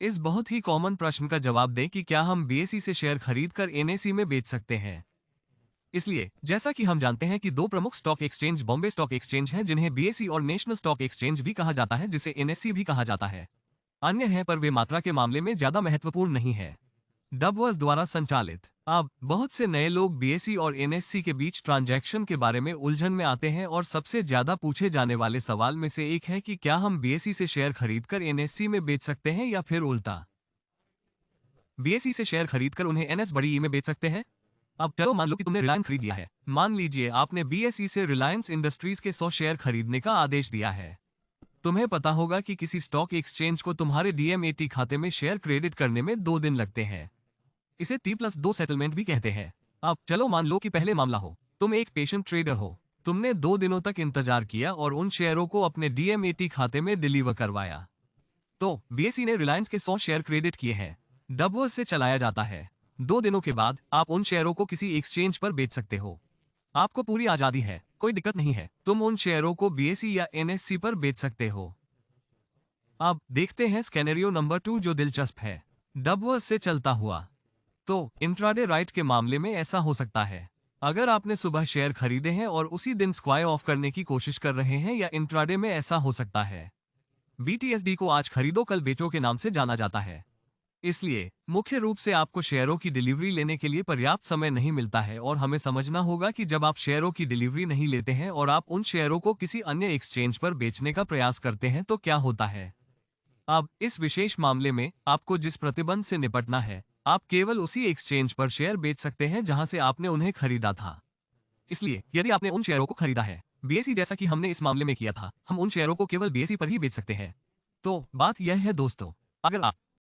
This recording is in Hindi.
इस बहुत ही कॉमन प्रश्न का जवाब दें कि क्या हम बीएसई से शेयर खरीदकर एनएसई में बेच सकते हैं। इसलिए जैसा कि हम जानते हैं कि दो प्रमुख stock exchange Bombay stock exchange हैं, जिन्हें बीएसई और नेशनल स्टॉक एक्सचेंज भी कहा जाता है, जिसे एनएसई भी कहा जाता है। अन्य हैं, पर वे मात्रा के मामले में ज्यादा महत्वपूर्ण नहीं है। डबवर्स द्वारा संचालित। अब बहुत से नए लोग बीएसई और एनएसई के बीच ट्रांजैक्शन के बारे में उलझन में आते हैं, और सबसे ज्यादा पूछे जाने वाले सवाल में से एक है कि क्या हम बीएसई से शेयर खरीदकर एनएसई में बेच सकते हैं या फिर उल्टा। बीएसई से शेयर खरीदकर उन्हें एनएस बड़ी ई में बेच सकते हैं। अब चलो मान लो कि तुमने रिलायंस खरीद लिया है। मान लीजिए आपने बीएसई से रिलायंस इंडस्ट्रीज के 100 शेयर खरीदने का आदेश दिया है। तुम्हें पता होगा कि किसी स्टॉक एक्सचेंज को तुम्हारे डीएमएटी खाते में शेयर क्रेडिट करने में 2 दिन लगते हैं। इसे T+2 सेटलमेंट भी कहते हैं। अब चलो मान लो कि पहले मामला हो, तुम एक पेशेंट ट्रेडर हो। तुमने 2 दिनों तक इंतजार किया और उन शेयरों को अपने डीएमएटी खाते में डिलीवर करवाया। तो बीएसई ने रिलायंस के 100 शेयर क्रेडिट किए हैं। डबवर्स से चलाया जाता है। 2 दिनों के बाद आप उन शेयरों को किसी एक्सचेंज पर बेच सकते हो। आपको पूरी आजादी है, कोई दिक्कत नहीं है। तुम उन शेयरों को बीएसई या एनएससी पर बेच सकते हो। अब देखते हैं स्कैनरियो नंबर 2, जो दिलचस्प है। डबवर्स से चलता हुआ। तो इंट्राडे राइट के मामले में ऐसा हो सकता है। अगर आपने सुबह शेयर खरीदे हैं और उसी दिन स्क्वायर ऑफ करने की कोशिश कर रहे हैं, या इंट्राडे में ऐसा हो सकता है। बीटीएसडी को आज खरीदो कल बेचो के नाम से जाना जाता है। इसलिए मुख्य रूप से आपको शेयरों की डिलीवरी लेने के लिए पर्याप्त समय नहीं मिलता है, और हमें समझना होगा कि जब आप शेयरों की डिलीवरी नहीं लेते हैं और आप उन शेयरों को किसी अन्य एक्सचेंज पर बेचने का प्रयास करते हैं तो क्या होता है। अब इस विशेष मामले में आपको जिस प्रतिबंध से निपटना है, आप केवल उसी एक्सचेंज पर शेयर बेच सकते हैं जहां से आपने उन्हें खरीदा था। इसलिए यदि आपने उन शेयरों को खरीदा है बीएसई, जैसा कि हमने इस मामले में किया था, हम उन शेयरों को केवल बीएसई पर ही बेच सकते हैं। तो बात यह है दोस्तों, अगर आप